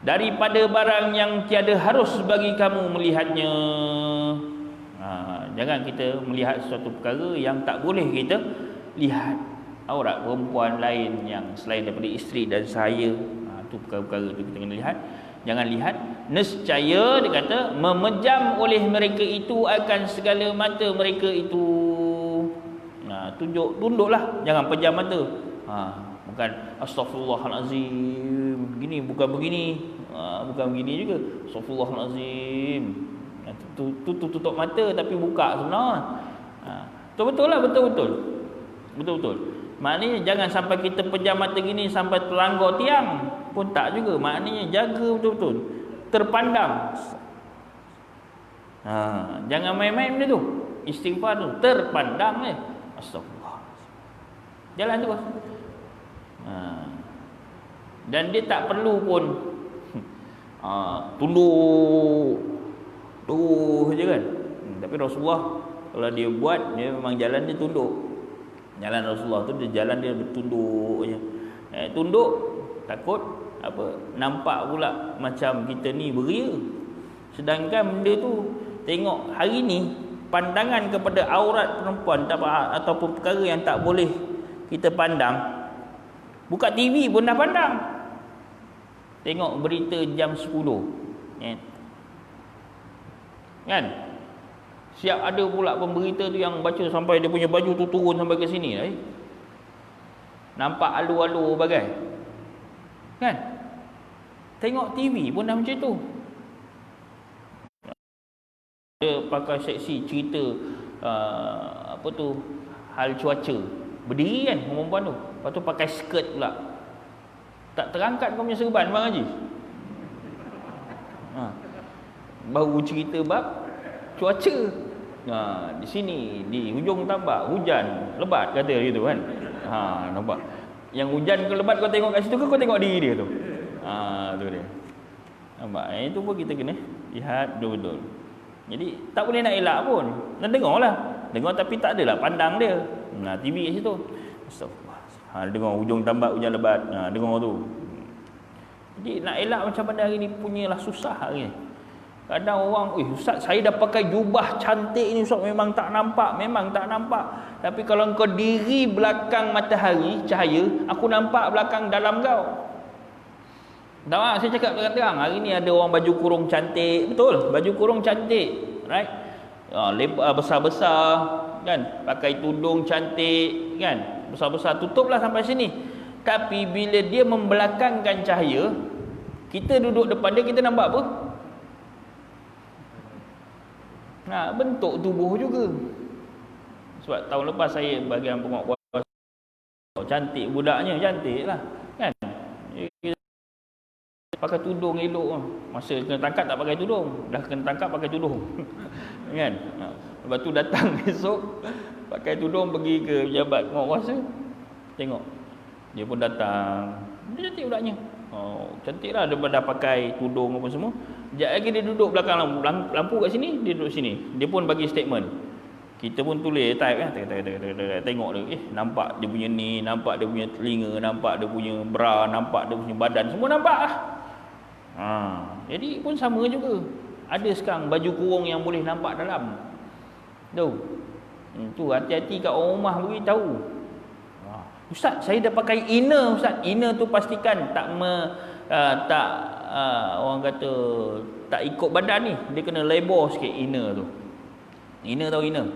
daripada barang yang tiada harus bagi kamu melihatnya. Jangan kita melihat sesuatu perkara yang tak boleh kita lihat. Aurat perempuan lain yang selain daripada isteri dan saya, itu perkara-perkara itu kita kena lihat. Jangan lihat. Nescaya dia kata memejam oleh mereka itu akan segala mata mereka itu. Tunduklah, jangan pejam mata. Bukan astagfirullahalazim, gini bukan begini, bukan begini juga. Astagfirullahalazim. Tutup mata tapi buka sebenarnya. Betul-betul lah, betul-betul. Maknanya jangan sampai kita pejam mata gini sampai terlanggar tiang pun tak juga. Maknanya jaga betul-betul, terpandang. Jangan main-main benda tu. Istighfar tu terpandang astagfirullah. Jalan tu. Dan dia tak perlu pun tunduk je kan. Tapi Rasulullah kalau dia buat, dia memang jalan dia tunduk. Jalan Rasulullah tu dia jalan dia bertunduk je. Tunduk takut apa? Nampak pula macam kita ni beria. Sedangkan benda tu tengok hari ni pandangan kepada aurat perempuan ataupun perkara yang tak boleh kita pandang, buka TV pun dah pandang. Tengok berita jam 10 kan, siap ada pula pemberita tu yang baca sampai dia punya baju tu turun sampai ke sini nampak alu-alu bagai kan. Tengok TV pun dah macam tu. Dia pakai seksi cerita apa tu, hal cuaca, berdiri kan perempuan tu, lepas tu pakai skirt pula. Tak terangkat kau punya serban Bang Haji. Baru cerita bab cuaca. Di sini di hujung tambak hujan lebat kata gitu kan. Nampak yang hujan ke lebat kau tengok kat situ ke kau tengok diri dia tu. Tu dia. Nampak itu pun kita kena lihat betul-betul. Jadi tak boleh nak elak pun. Nak dengarlah. Dengar tapi tak adalah pandang dia. TV kat situ. Astagfirullah. Dengar hujung tambak hujan lebat. Dengar tu. Jadi nak elak macam pada hari ni punyalah susah hari ni. Kadang orang, Ustaz saya dah pakai jubah cantik ni Ustaz, memang tak nampak. Tapi kalau kau diri belakang matahari, cahaya, aku nampak belakang dalam kau. Tahu tak, saya cakap terang-terang, hari ni ada orang baju kurung cantik, betul, baju kurung cantik, right? Lebar besar-besar kan, pakai tudung cantik kan, besar-besar, tutuplah sampai sini. Tapi bila dia membelakangkan cahaya, kita duduk depan dia, kita nampak apa? Bentuk tubuh juga. Sebab tahun lepas saya bagian penguat kuasa, cantik budaknya, cantik lah kan, pakai tudung elok. Masa kena tangkap tak pakai tudung, dah kena tangkap pakai tudung kan. Lepas tu datang esok pakai tudung pergi ke pejabat penguat kuasa, tengok dia pun datang, dia cantik budaknya. Cantiklah dia dah pakai tudung apa semua. Sekejap lagi dia duduk belakang lampu kat sini, dia duduk sini. Dia pun bagi statement. Kita pun tulis type kan, tengok dia. Nampak dia punya ni, nampak dia punya telinga, nampak dia punya bra, nampak dia punya badan, semua nampak lah. Jadi pun sama juga. Ada sekarang baju kurung yang boleh nampak dalam. Tu. Tu hati-hati kat orang rumah beritahu. Ustaz, saya dah pakai inner Ustaz. Inner tu pastikan orang kata tak ikut badan ni. Dia kena lebar sikit inner tu. Inner tahu inner?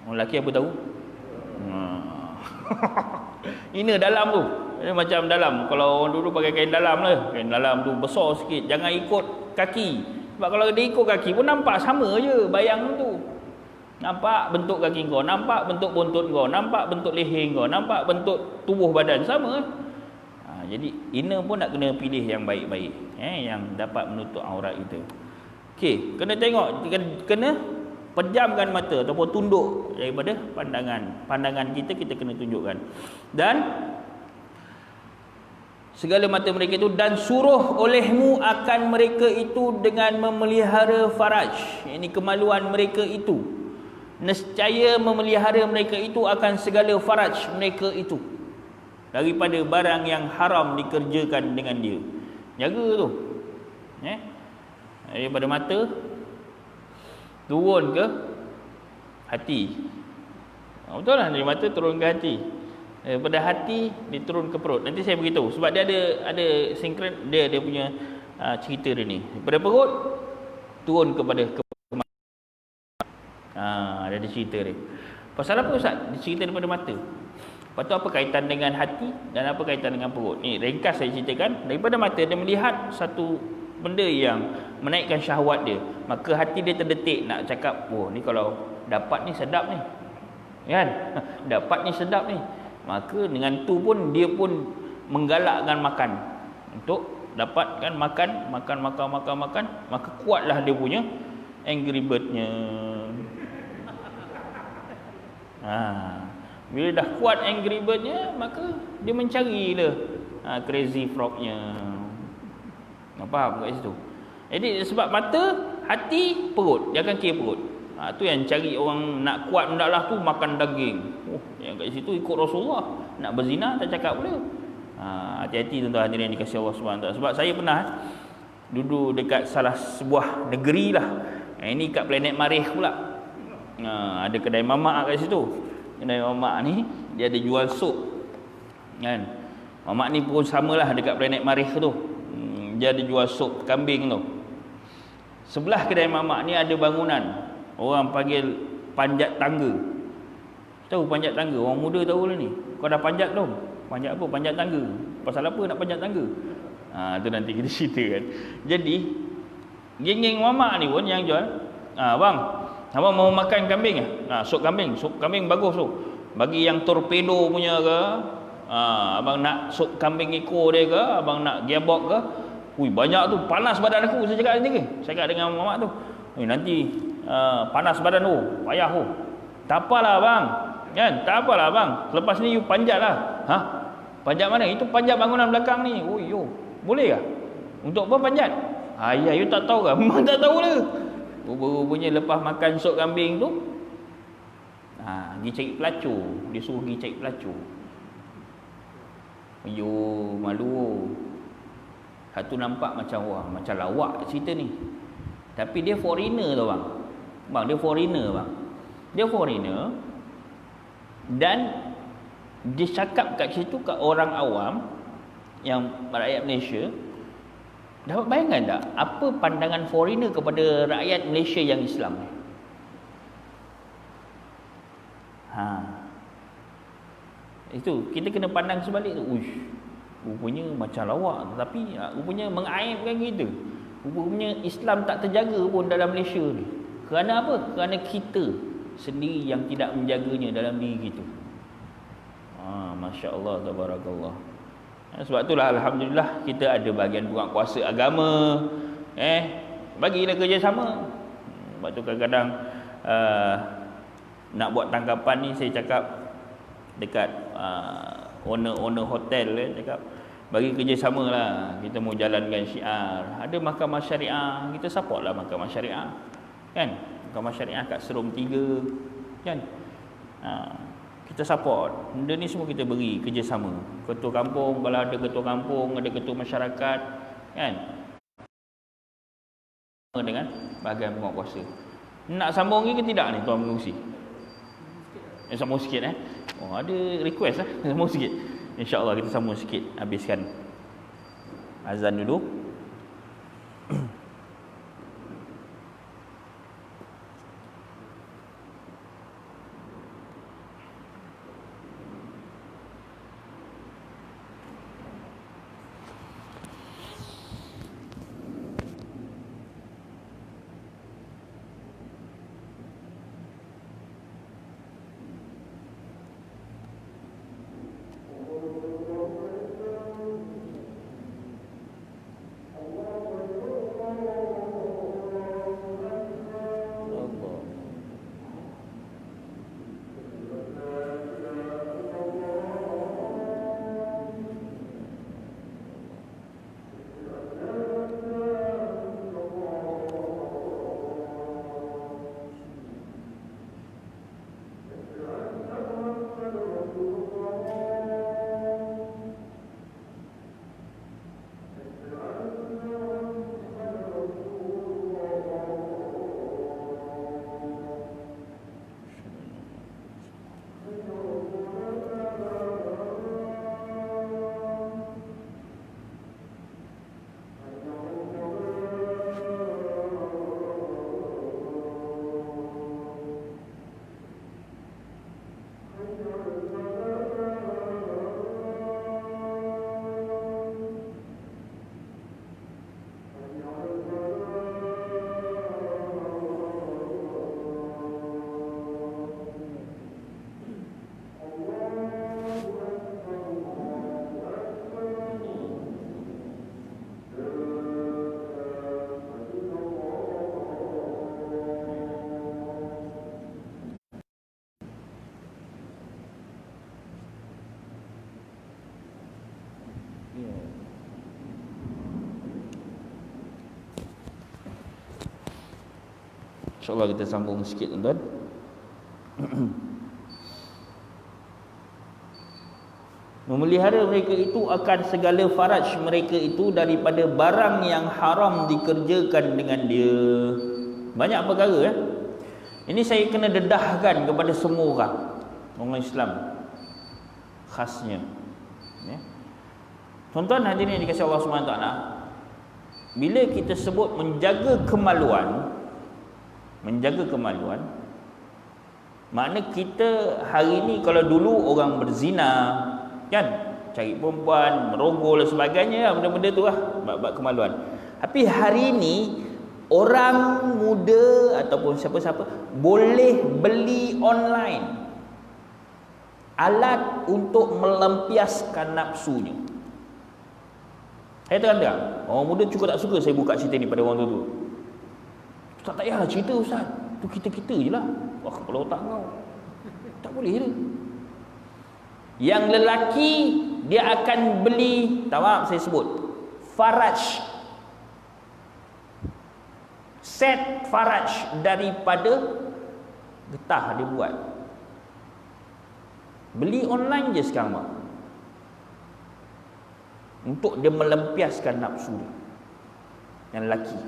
Orang lelaki apa tahu? Inner dalam tu. Dia macam dalam. Kalau orang dulu pakai kain dalam lah. Kain dalam tu besar sikit. Jangan ikut kaki. Sebab kalau dia ikut kaki pun nampak sama je bayang tu. Nampak bentuk kaki kau, nampak bentuk buntut kau, nampak bentuk leher kau, nampak bentuk tubuh badan sama. Jadi inner pun nak kena pilih yang baik-baik, yang dapat menutup aurat kita. Okey, kena tengok, kena pejamkan mata ataupun tunduk daripada pandangan kita kena tunjukkan. Dan segala mata mereka itu, dan suruh olehmu akan mereka itu dengan memelihara faraj, ini kemaluan mereka itu. Nescaya memelihara mereka itu akan segala faraj mereka itu daripada barang yang haram dikerjakan dengan dia. Jaga tu. Daripada mata turun ke hati. Betul lah, dari mata turun ke hati. Daripada hati dia turun ke perut. Nanti saya beritahu sebab dia ada sinkron, dia punya cerita dia ni. Daripada perut turun kepada ada cerita dia. Pasal apa Ustaz? Dia cerita daripada mata. Lepas tu apa kaitan dengan hati dan apa kaitan dengan perut? Ni ringkas saya ceritakan. Daripada mata dia melihat satu benda yang menaikkan syahwat dia. Maka hati dia terdetik nak cakap, oh ni kalau dapat ni sedap ni. Kan? Dapat ni sedap ni. Maka dengan tu pun dia pun menggalakkan makan. Untuk dapatkan makan. Maka kuatlah dia punya Angry Bird-nya. Bila dah kuat Angry Bird-nya, maka dia mencarilah Crazy Frog-nya. Faham kat situ? Jadi sebab mata, hati, perut. Dia akan kira perut. Tu yang cari orang nak kuat hendaklah tu makan daging. Yang kat situ ikut Rasulullah. Nak berzina tak cakap pula. Hati-hati tuan-tuan hadirin dikasihi Allah SWT. Sebab saya pernah duduk dekat salah sebuah negeri lah. Ini kat planet Marikh pula. Ada kedai mamak kat situ. Kedai mamak ni dia ada jual sup. Kan? Mamak ni pun samalah dekat planet Marikh tu. Dia ada jual sup kambing tu. Sebelah kedai mamak ni ada bangunan. Orang panggil panjat tangga. Tahu panjat tangga? Orang muda tahu lah ni. Kau dah panjat belum? Panjat apa? Panjat tangga. Pasal apa nak panjat tangga? Tu nanti kita ceritakan. Jadi geng-geng mamak ni pun yang jual, bang, abang mau makan kambing sup kambing. Sup kambing bagus tu. Bagi yang torpedo punya ke, abang nak sup kambing ekor dia ke, abang nak gearbox ke. Banyak tu, panas badan aku. Saya cakap ni ke? Saya cakap dengan mamak tu, nanti panas badan tu, payah tu. Tak apalah bang. Kan? Tak apalah bang. Lepas ni you panjat lah. Panjat mana? Itu panjat bangunan belakang ni. Boleh ke? Untuk apa panjat? Ya, you tak tahu ke? Memang tak tahu lah. Rupanya lepas makan sup kambing tu, pergi cari pelacur. Dia suruh pergi cari pelacur. Malu. Satu nampak macam macam lawak cerita ni. Tapi dia foreigner tau bang. Dia foreigner bang. Dia foreigner. Dan dia cakap kat situ kat orang awam yang rakyat Malaysia. Dapat bayangkan tak apa pandangan foreigner kepada rakyat Malaysia yang Islam ni? Itu kita kena pandang sebalik tu. Rupanya macam lawak, tapi rupanya mengaibkan kita. Rupanya Islam tak terjaga pun dalam Malaysia ni. Kerana apa? Kerana kita sendiri yang tidak menjaganya dalam diri kita. Masya-Allah, tabarakallah. Sebab itulah alhamdulillah kita ada bahagian buat kuasa agama, bagilah kerjasama. Sebab tu kadang-kadang nak buat tangkapan ni, saya cakap dekat owner hotel cakap, bagi kerjasama lah. Kita mau jalankan syiar, ada mahkamah syariah, kita support lah mahkamah syariah, kan? Mahkamah syariah kat Serum 3, kan? Kita support. Benda ni semua kita beri kerjasama. Ketua kampung, kalau ada ketua kampung, ada ketua masyarakat, kan? Dengan bahagian penguatkuasa. Nak sambung lagi ke tidak ni Tuan Pengerusi? Sambung sikit Oh, ada request sambung sikit. InsyaAllah kita sambung sikit, habiskan azan dulu. InsyaAllah kita sambung sikit tuan-tuan. Memelihara mereka itu akan segala faraj mereka itu daripada barang yang haram dikerjakan dengan dia. Banyak perkara Ini saya kena dedahkan kepada semua orang Islam khasnya. Tuan-tuan hadirin yang dikasihi Allah SWT, bila kita sebut menjaga kemaluan, makna kita hari ni, kalau dulu orang berzina, kan, cari perempuan, merogol dan sebagainya, benda-benda tu bab kemaluan. Tapi hari ni orang muda ataupun siapa-siapa boleh beli online alat untuk melampiaskan nafsunya. Saya terang-terang, orang muda cukup tak suka saya buka cerita ni pada orang tua. Tak payahlah cerita Ustaz, tu kita-kita je lah. Wah, kepala otak kau, tak boleh dia. Yang lelaki, dia akan beli, tak maaf saya sebut, faraj, set faraj daripada getah dia buat. Beli online je sekarang mak, untuk dia melampiaskan nafsu dia. Yang lelaki.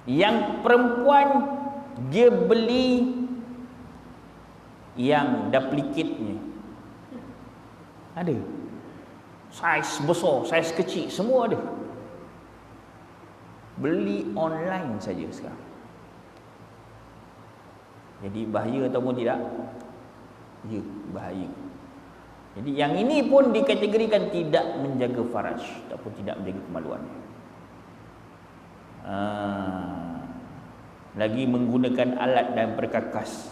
Yang perempuan, dia beli yang duplicate-nya. Ada saiz besar, saiz kecil, semua ada. Beli online saja sekarang. Jadi bahaya ataupun tidak? Ya, bahaya. Jadi yang ini pun dikategorikan tidak menjaga faraj ataupun tidak menjaga kemaluan. Lagi menggunakan alat dan perkakas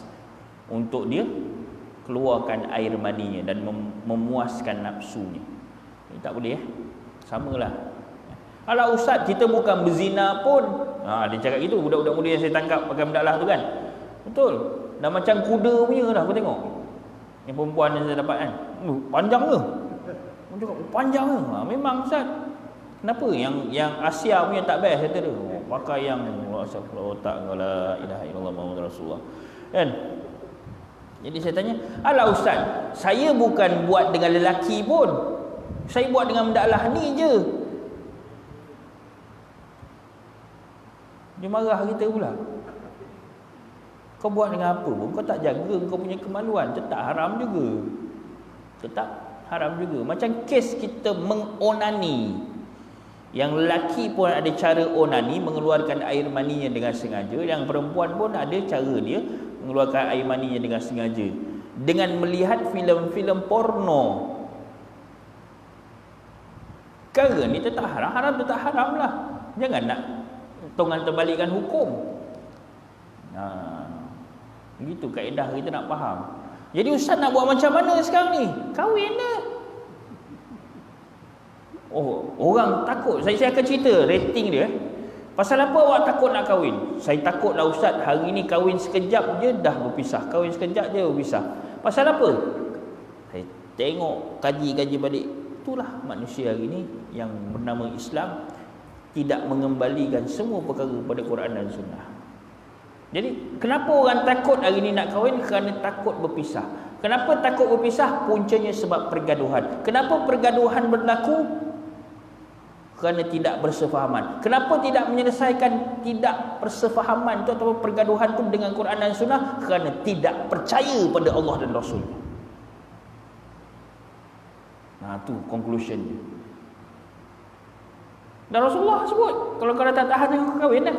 untuk dia keluarkan air maninya dan memuaskan nafsunya. Ini tak boleh samalah. Kalau ustaz kita bukan berzina pun, dia cakap gitu, budak-budak muda yang saya tangkap pakai mendalah tu kan. Betul. Dah macam kuda punya dah, kau tengok. Yang perempuan yang saya dapat kan. Panjang ke? cakap, panjang ke? Memang Ustaz. Kenapa? Yang Asia punya tak best kata dia. Pakai yang tak la ilaha illallah Muhammadur Rasulullah. Kan? Jadi saya tanya, alah Ustaz, saya bukan buat dengan lelaki pun. Saya buat dengan mendaklah ni je. Dia marah kita pula. Kau buat dengan apa pun, kau tak jaga kau punya kemaluan, tetap haram juga. Tetap haram juga. Macam kes kita mengonani. Yang lelaki pun ada cara onani, mengeluarkan air maninya dengan sengaja. Yang perempuan pun ada cara dia mengeluarkan air maninya dengan sengaja. Dengan melihat filem-filem porno. Perkara ni tetap haram, haram tetap haram lah. Jangan nak tongan terbalikkan hukum. Begitu kaedah kita nak faham. Jadi ustaz nak buat macam mana sekarang ni? Kahwin dah. Oh, orang takut. Saya akan cerita rating dia. Pasal apa awak takut nak kahwin? Saya takutlah ustaz, hari ni kahwin sekejap je dah berpisah. Kahwin sekejap je berpisah. Pasal apa? Saya tengok, kaji-kaji balik. Itulah manusia hari ni yang bernama Islam tidak mengembalikan semua perkara pada Quran dan Sunnah. Jadi kenapa orang takut hari ni nak kahwin? Kerana takut berpisah. Kenapa takut berpisah? Puncanya sebab pergaduhan. Kenapa pergaduhan berlaku? Kerana tidak bersefahaman. Kenapa tidak menyelesaikan tidak bersefahaman tu atau pergaduhan tu dengan Quran dan Sunnah? Kerana tidak percaya pada Allah dan Rasul. Nah, tu conclusion dia. Dan Rasulullah sebut, kalau kau dah tak tahan dengan kau kahwin dah.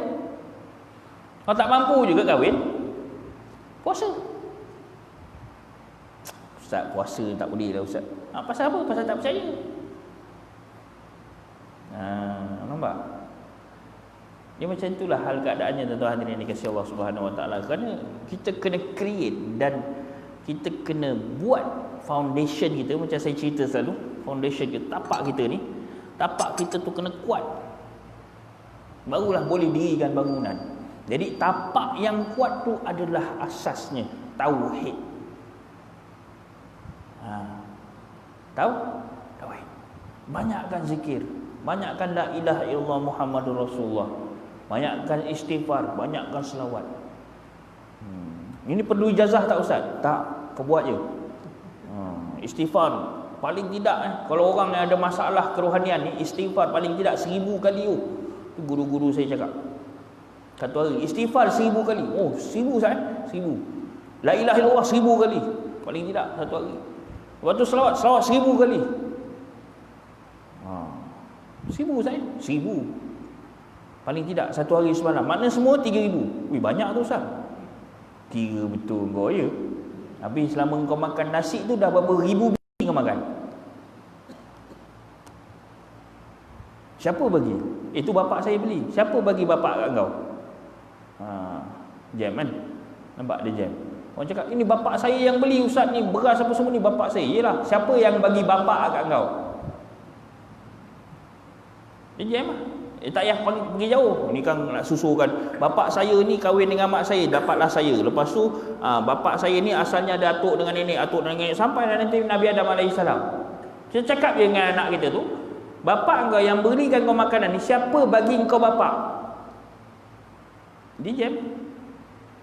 Kalau tak mampu juga kahwin, puasa. Ustaz, puasa tak boleh lah Ustaz. Pasal apa? Pasal tak percaya. Nampak? Dia macam itulah hal keadaannya tuan-tuan hadirin yang dikasihi Allah Subhanahu Wa Taala. Kerana kita kena create dan kita kena buat foundation kita, macam saya cerita selalu, foundation kita, tapak kita ni, tapak kita tu kena kuat. Barulah boleh dirikan bangunan. Jadi tapak yang kuat tu adalah asasnya tauhid. Tauhid. Banyakkan zikir, banyakkan la ilaha illallah Muhammadur Rasulullah, banyakkan istighfar, banyakkan selawat. Ini perlu ijazah tak ustaz? Tak, kau buat je. Istighfar paling tidak kalau orang yang ada masalah kerohanian ni, istighfar paling tidak 1000 kali. Tu guru-guru saya cakap. Satu hari istighfar 1000 kali. 1000 Ustaz? 1000. La ilaha illallah 1000 kali. Paling tidak satu hari. Lepas tu selawat 1000 kali. 1000 Ustaz? 1000. Paling tidak satu hari semalam. Makna semua 3000. Wih, banyak tu Ustaz. Kira betul kau ya. Habis selama kau makan nasi tu dah berapa ribu biji kau makan. Siapa bagi? Itu bapak saya beli. Siapa bagi bapak kat kau? Jam kan? Nampak dia jam. Orang cakap, ini bapak saya yang beli ustaz ni, beras apa semua ni bapak saya. Yelah, siapa yang bagi bapak kat kau? Dia jam lah. Tak payah pergi jauh. Ni kan nak susurkan, bapak saya ni kahwin dengan mak saya, dapatlah saya. Lepas tu bapak saya ni asalnya ada atuk dengan nenek, atuk dengan nenek, sampai nanti Nabi Adam AS. Kita cakap je dengan anak kita tu, bapak kau yang berikan kau makanan ni, siapa bagi kau bapak? Dia jam.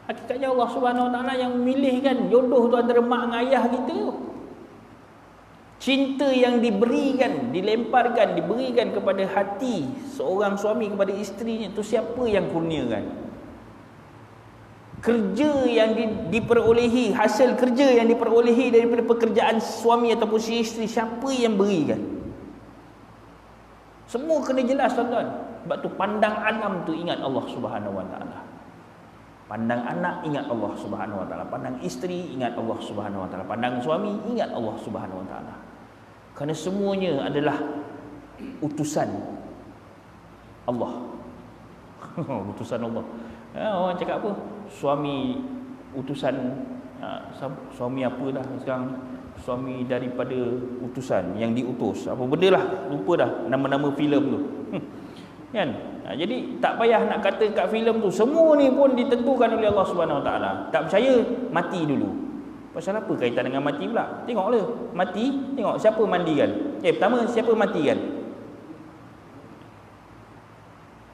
Hakikatnya Allah Subhanahu Wa Taala yang memilihkan jodoh tu antara mak dengan ayah kita tu. Cinta yang dilemparkan, diberikan kepada hati seorang suami kepada isterinya tu, siapa yang kurniakan? Kerja yang diperolehi, hasil kerja yang diperolehi daripada pekerjaan suami ataupun si isteri, siapa yang berikan? Semua kena jelas tuan-tuan. Sebab tu pandang anak tu ingat Allah Subhanahu Wa Taala. Pandang anak ingat Allah Subhanahu Wa Taala. Pandang isteri ingat Allah Subhanahu Wa Taala. Pandang suami ingat Allah Subhanahu Wa Taala. Kerana semuanya adalah utusan Allah. Utusan Allah. Orang cakap apa? Suami utusan, suami apa dah sekarang? Suami daripada utusan, yang diutus. Apa benda lah, lupa dah nama-nama filem tu. Kan? Jadi tak payah nak kata kat filem tu, semua ni pun ditentukan oleh Allah Subhanahu Wa Taala. Tak percaya, mati dulu. Pasal apa kaitan dengan mati pula? Tengoklah, mati, tengok siapa mandikan. Pertama siapa mati kan?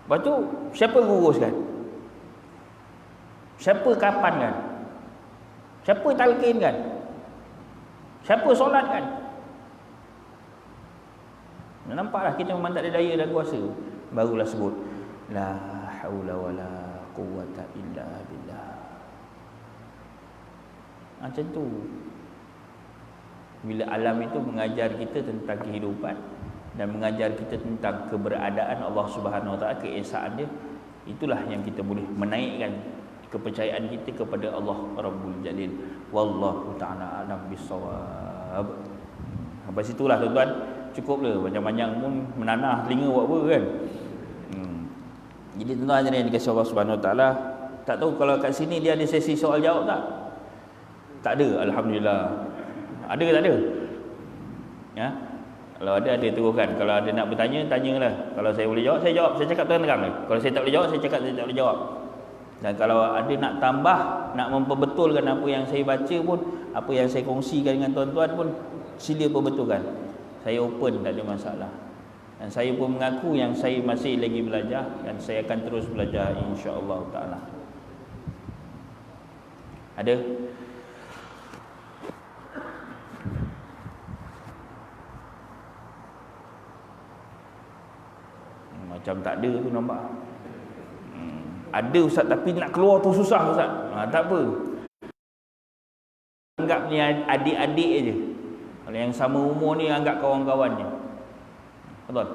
Lepas tu siapa guruskan? Siapa kapan kan? Siapa talqin kan? Siapa solat kan? Nampaklah kita memang tak ada daya dan kuasa. Barulah sebut la haula wala quwwata illa billah. Macam tu. Bila alam itu mengajar kita tentang kehidupan dan mengajar kita tentang keberadaan Allah Subhanahu Wa Taala, keesaan dia, itulah yang kita boleh menaikkan kepercayaan kita kepada Allah Rabbul Jalil. Wallahu taala alam bissawab. Sampai situlah tuan-tuan, cukuplah panjang-panjang pun menanah telinga buat apa kan. Jadi tuan-tuan yang dikasihi Allah Subhanahu Wa Taala, tak tahu kalau kat sini dia ada sesi soal jawab tak? Tak ada, alhamdulillah. Ada ke tak ada? Ya. Kalau ada teruskan. Kalau ada nak bertanya, tanyalah. Kalau saya boleh jawab, saya jawab. Saya cakap terang-terang. Kalau saya tak boleh jawab, saya cakap saya tak boleh jawab. Dan kalau ada nak tambah, nak memperbetulkan apa yang saya baca pun, apa yang saya kongsikan dengan tuan-tuan pun, sila perbetulkan. Saya open, tak ada masalah. Dan saya pun mengaku yang saya masih lagi belajar dan saya akan terus belajar insya-Allah taala. Ada? Macam tak ada tu nampak. Ada ustaz tapi nak keluar tu susah ustaz. Tak apa. Anggap ni adik-adik aje. Kalau yang sama umur ni anggap kawan-kawan je. Betul?